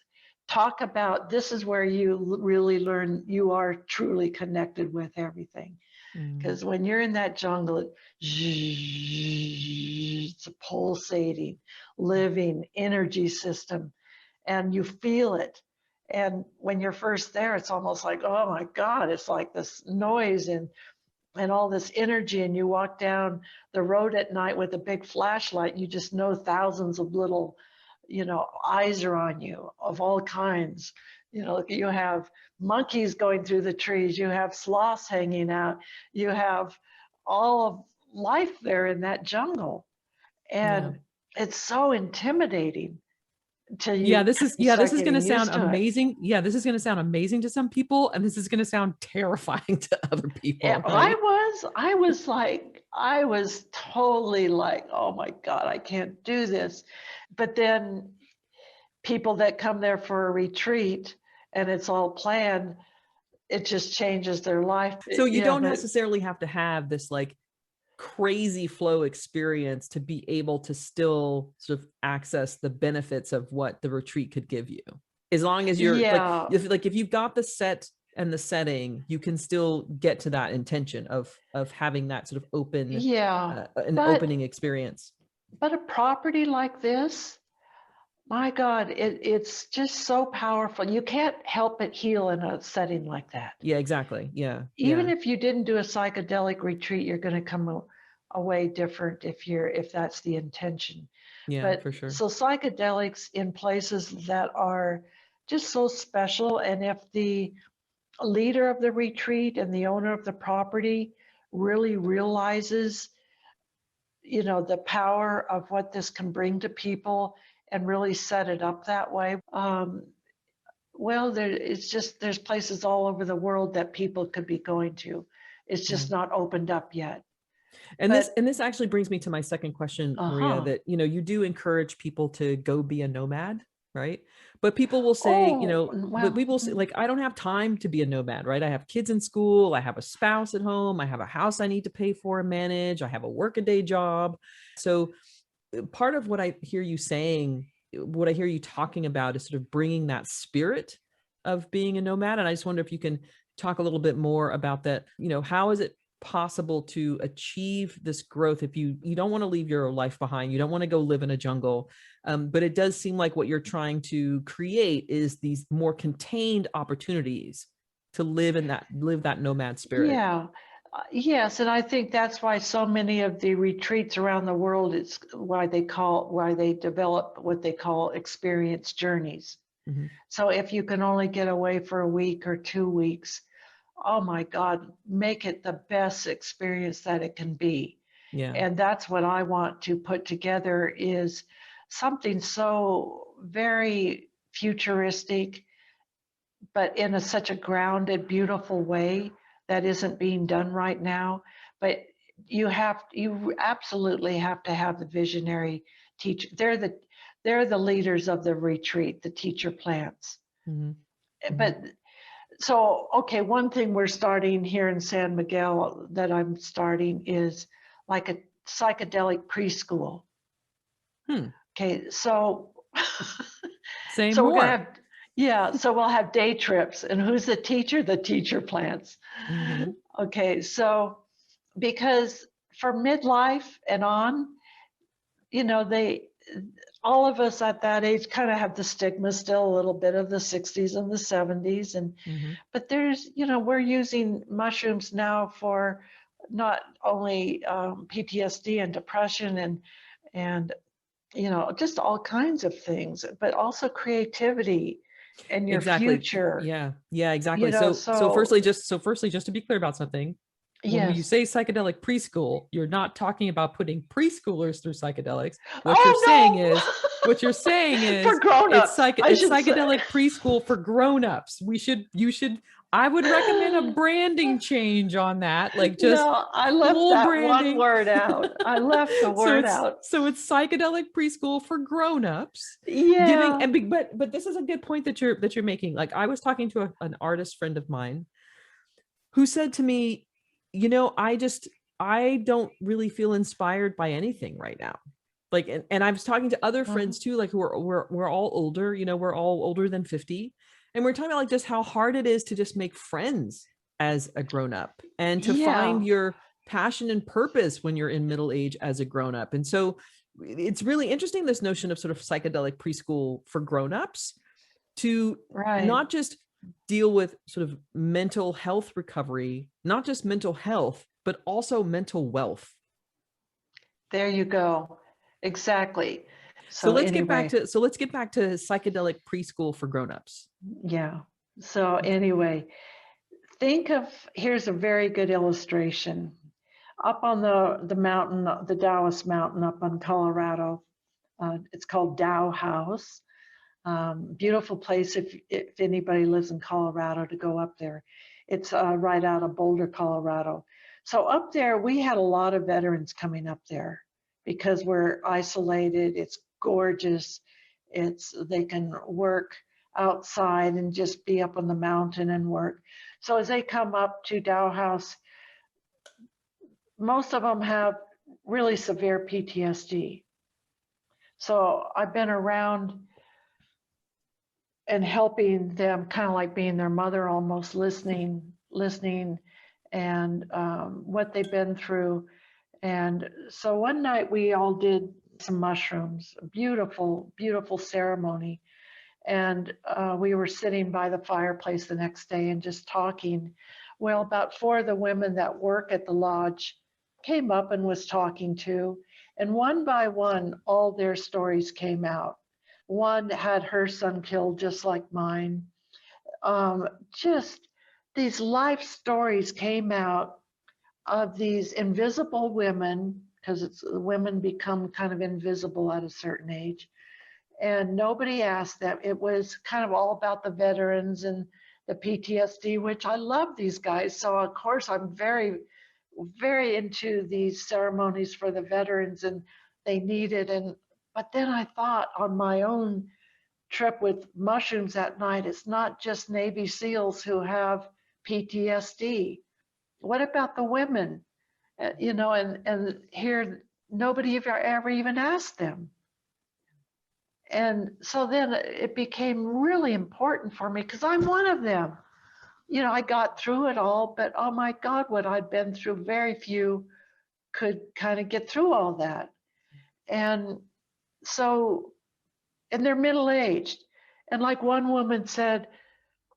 talk about this is where you really learn you are truly connected with everything. Mm-hmm. Because when you're in that jungle, it's a pulsating, living energy system, and you feel it. And when you're first there, it's almost like, oh my God, it's like this noise and all this energy. And you walk down the road at night with a big flashlight, you just know thousands of little, eyes are on you of all kinds. You have monkeys going through the trees, you have sloths hanging out, you have all of life there in that jungle. Yeah. And it's so intimidating until Yeah, you this is kind of yeah, this start is going to getting sound used to it. amazing. Yeah, this is going to sound amazing to some people and this is going to sound terrifying to other people, right? I was totally like, oh my God, I can't do this. But then people that come there for a retreat and it's all planned, it just changes their life. So you Yeah, don't but necessarily have to have this like crazy flow experience to be able to still sort of access the benefits of what the retreat could give you. As long as you're yeah, if you've got the set and the setting, you can still get to that intention of having that sort of yeah. an But opening experience. a property like this, my God, it's just so powerful. You can't help but heal in a setting like that. Yeah, exactly. Yeah. Even Yeah. if you didn't do a psychedelic retreat, you're going to come a way different if that's the intention. Yeah, But for sure. so psychedelics in places that are just so special, and if the leader of the retreat and the owner of the property really realizes, the power of what this can bring to people and really set it up that way. Well, there's places all over the world that people could be going to. It's Yeah. just not opened up yet. And But this actually brings me to my second question, Maria, uh-huh. that, you do encourage people to go be a nomad, right? But people will say, Oh, but well, people say, like, I don't have time to be a nomad, right? I have kids in school, I have a spouse at home, I have a house I need to pay for and manage, I have a workaday job. So part of what I hear you saying, what I hear you talking about is sort of bringing that spirit of being a nomad. And I just wonder if you can talk a little bit more about that. How is it possible to achieve this growth if you don't want to leave your life behind, you don't want to go live in a jungle, but it does seem like what you're trying to create is these more contained opportunities to live that nomad spirit. yeah. Yes, and I think that's why so many of the retreats around the world, it's why they develop what they call experience journeys. Mm-hmm. So if you can only get away for a week or 2 weeks, oh my God, make it the best experience that it can be. Yeah. And that's what I want to put together, is something so very futuristic, but in such a grounded, beautiful way that isn't being done right now. But you absolutely have to have the visionary teacher. They're the leaders of the retreat, the teacher plants. Mm-hmm. Mm-hmm. But so, okay, one thing we're starting here in San Miguel that I'm starting is like a psychedelic preschool. Hmm. Okay, so Say so we're gonna more. have, yeah, so we'll have day trips. And who's the teacher? The teacher plants. Mm-hmm. Okay, so because for midlife and on, they all of us at that age kind of have the stigma still a little bit of the 60s and the 70s. And Mm-hmm. but we're using mushrooms now for not only PTSD and depression and just all kinds of things, but also creativity and your Exactly. future. Yeah. Yeah, exactly. So So firstly, just to be clear about something, when you yes. say psychedelic preschool, you're not talking about putting preschoolers through psychedelics. Oh What you're saying no, for is grown-ups, I it's should say. psychedelic preschool for grown-ups. You should I would recommend a branding change on that, like just No, I left full that one branding. word out. I left the so word it's out. so it's psychedelic preschool for grown-ups, giving Yeah. but this is a good point that you're making. Like, I was talking to an artist friend of mine who said to me, I don't really feel inspired by anything right now. Like, and I was talking to other Mhm. friends too, like, who are we're all older, we're all older than 50, and we're talking about like just how hard it is to just make friends as a grown up and to find Yeah, your passion and purpose when you're in middle age as a grown up. And so it's really interesting, this notion of sort of psychedelic preschool for grown-ups, to right. not just deal with sort of mental health recovery, not just mental health, but also mental wealth. There you go. Exactly. So So anyway, let's get back to psychedelic preschool for grown-ups. yeah. So anyway, think of, here's a very good illustration. Up on the mountain, the Taoist mountain up on Colorado, it's called Dow House. Beautiful place if anybody lives in Colorado to go up there. It's right out of Boulder, Colorado. So up there, we had a lot of veterans coming up there because we're isolated. It's gorgeous. They can work outside and just be up on the mountain and work. So as they come up to Dow House, most of them have really severe PTSD. So I've been around and helping them, kind of like being their mother, almost listening, and what they've been through. And so one night we all did some mushrooms, a beautiful, beautiful ceremony. And we were sitting by the fireplace the next day and just talking. Well, about four of the women that work at the lodge came up and was talking to, and one by one, all their stories came out. One had her son killed just like mine. Just these life stories came out of these invisible women, because it's women become kind of invisible at a certain age, and nobody asked them. It was kind of all about the veterans and the PTSD, which I love these guys. So of course I'm very, very into these ceremonies for the veterans, and they need it. And but then I thought on my own trip with mushrooms at night, it's not just Navy SEALs who have PTSD. What about the women? And here nobody ever even asked them. And so then it became really important for me because I'm one of them. I got through it all, but oh my God, what I'd been through, very few could kind of get through all that. And so, and they're middle-aged. And like one woman said,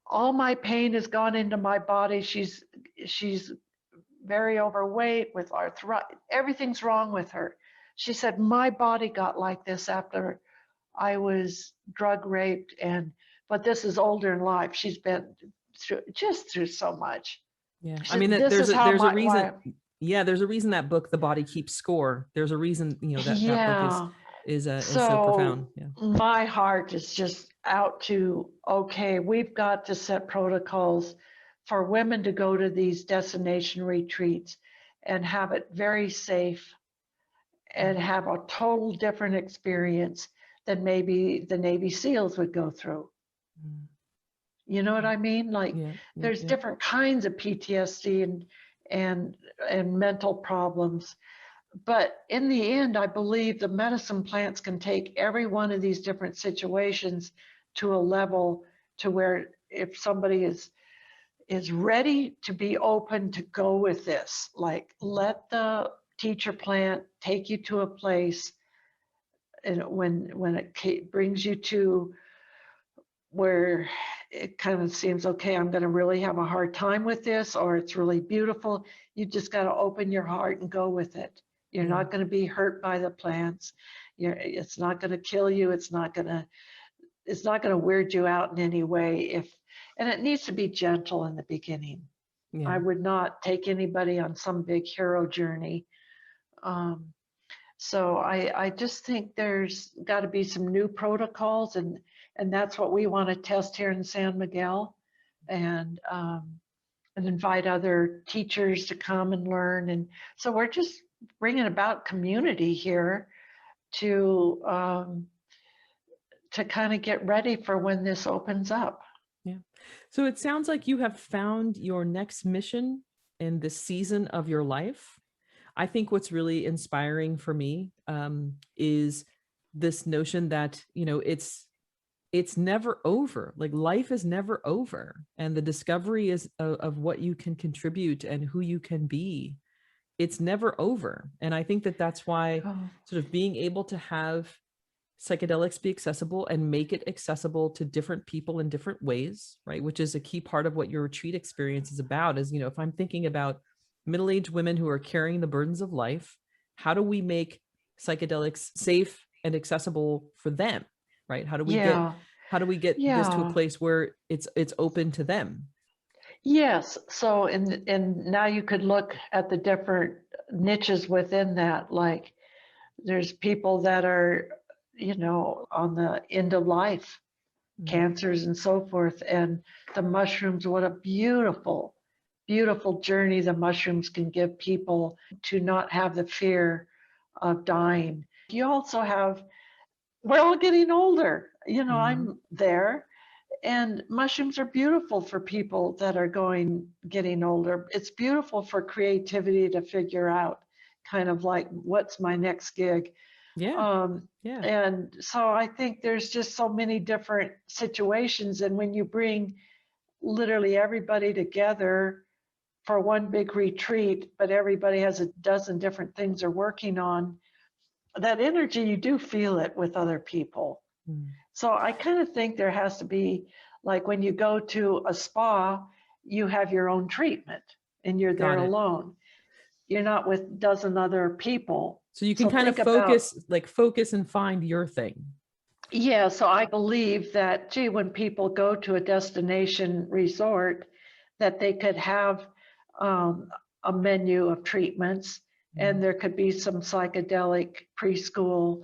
all my pain has gone into my body. She's very overweight with arthritis. Everything's wrong with her. She said, my body got like this after I was drug raped, but this is older in life. She's been through so much. Yeah. She I mean, said, there's a reason. why, Yeah. There's a reason that book, The Body Keeps Score. There's a reason, that book yeah. is so profound. Yeah. My heart is just out to, okay, we've got to set protocols for women to go to these destination retreats and have it very safe and have a total different experience than maybe the Navy SEALs would go through. Mm. You know what I mean? Like there's different kinds of PTSD and mental problems. But in the end, I believe the medicine plants can take every one of these different situations to a level to where if somebody is ready to be open to go with this, like let the teacher plant take you to a place, and when it brings you to where it kind of seems, okay, I'm going to really have a hard time with this, or it's really beautiful, you just got to open your heart and go with it. You're not going to be hurt by the plants. It's not going to kill you. It's not going to weird you out in any way. And it needs to be gentle in the beginning. Yeah. I would not take anybody on some big hero journey. So I just think there's got to be some new protocols, and that's what we want to test here in San Miguel, and invite other teachers to come and learn. And so we're just bringing about community here to kind of get ready for when this opens up. Yeah. So it sounds like you have found your next mission in this season of your life. I think what's really inspiring for me is this notion that, it's never over. Like life is never over. And the discovery is of what you can contribute and who you can be. It's never over. And I think that that's why sort of being able to have psychedelics be accessible and make it accessible to different people in different ways, right? Which is a key part of what your retreat experience is about is, if I'm thinking about middle-aged women who are carrying the burdens of life, how do we make psychedelics safe and accessible for them, right? How do we get this to a place where it's open to them? Yes. So, and now you could look at the different niches within that. Like there's people that are, on the end of life, cancers and so forth. And the mushrooms, what a beautiful, beautiful journey the mushrooms can give people to not have the fear of dying. You also have, we're all getting older. I'm there. And mushrooms are beautiful for people that are getting older. It's beautiful for creativity to figure out kind of like, what's my next gig? And so I think there's just so many different situations. And when you bring literally everybody together for one big retreat, but everybody has a dozen different things they're working on, that energy, you do feel it with other people. So I kind of think there has to be, like when you go to a spa, you have your own treatment and you're there alone. you're not with a dozen other people. So you can So kind of think about, focus and find your thing. yeah, so I believe that, gee, when people go to a destination resort, that they could have um, a menu of treatments, and there could be some psychedelic preschool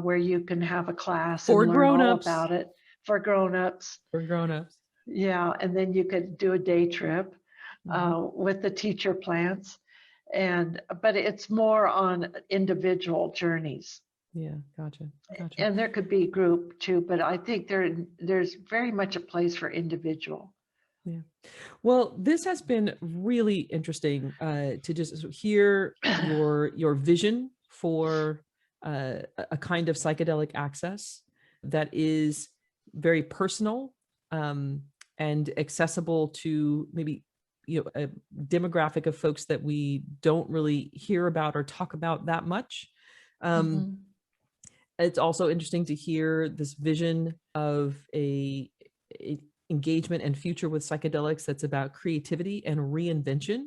where you can have a class and For learn all grown-ups. about it for grown-ups. For grown-ups. Yeah, and then you could do a day trip Mhm. with the teacher plants, but it's more on individual journeys. Yeah, gotcha. Gotcha. And there could be group too, but I think there's very much a place for individual. Yeah. Well, this has been really interesting to just hear your vision for a kind of psychedelic access that is very personal, um, and accessible to maybe a demographic of folks that we don't really hear about or talk about that much. Um, Mhm. it's also interesting to hear this vision of a engagement and future with psychedelics that's about creativity and reinvention,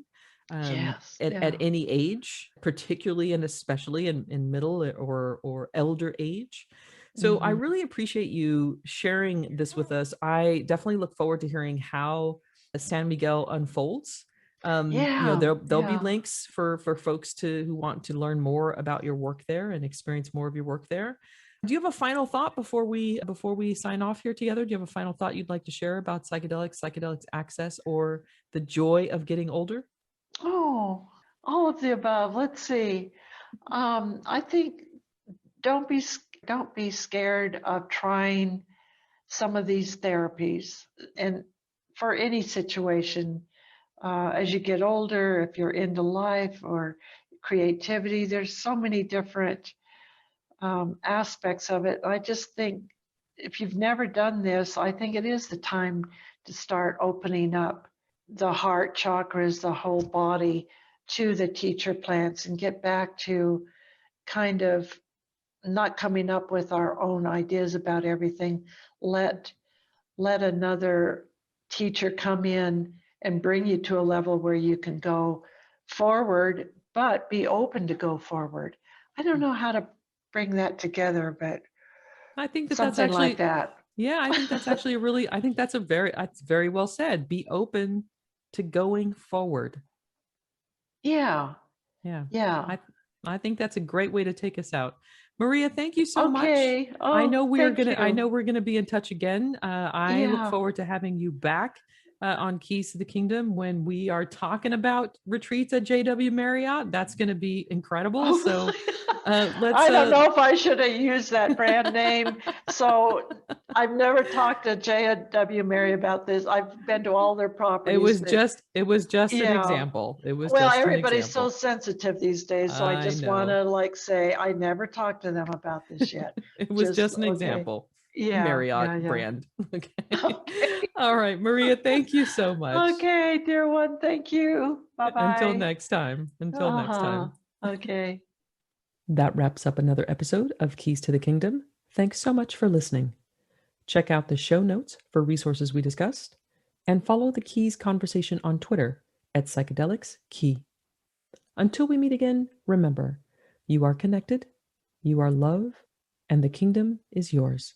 Yes, at yeah. any age, particularly and especially in middle or elder age. So I Mhm. really appreciate you sharing this with us. I definitely look forward to hearing how San Miguel unfolds. Yeah, There'll be yeah. links for folks who want to learn more about your work there and experience more of your work there. Do you have a final thought before we sign off here together? Do you have a final thought you'd like to share about psychedelics access, or the joy of getting older? Oh, all of the above. Let's see. I think don't be scared of trying some of these therapies, and for any situation, as you get older, if you're into life or creativity, there's so many different aspects of it. I just think if you've never done this, I think it is the time to start opening up the heart chakras, the whole body to the teacher plants and get back to kind of not coming up with our own ideas about everything. Let let another teacher come in and bring you to a level where you can go forward, but be open to go forward. I don't know how to bring that together, but I think that's something like actually, that. yeah, I think that's actually I think that's very well said. Be open to going forward. Yeah, Yeah. yeah. I I think that's a great way to take us out. Maria, thank you so much. Okay. Oh, thank I you. know we're gonna be in touch again. I look Yeah. forward to having you back on Keys to the Kingdom when we are talking about retreats at JW Marriott. That's gonna be incredible. So let's I don't know if I should have used that brand name. So I've never talked to J.W. Mary about this. I've been to all their properties, but it was just an yeah. example. It was Well, just an everybody's so example. sensitive these days, so I I just want know. to like say I never talked to them about this yet. It was Just just an okay. example. Yeah, Marriott yeah, yeah. brand. Okay. Okay. All right, Maria, thank you so much. Okay, dear one. Thank you. Until Bye-bye. next time. Until next Uh-huh. time. Okay. That wraps up another episode of Keys to the Kingdom. Thanks so much for listening. Check out the show notes for resources we discussed, and follow the Keys conversation on Twitter at Psychedelics Key. Until we meet again, remember, you are connected, you are love, and the kingdom is yours.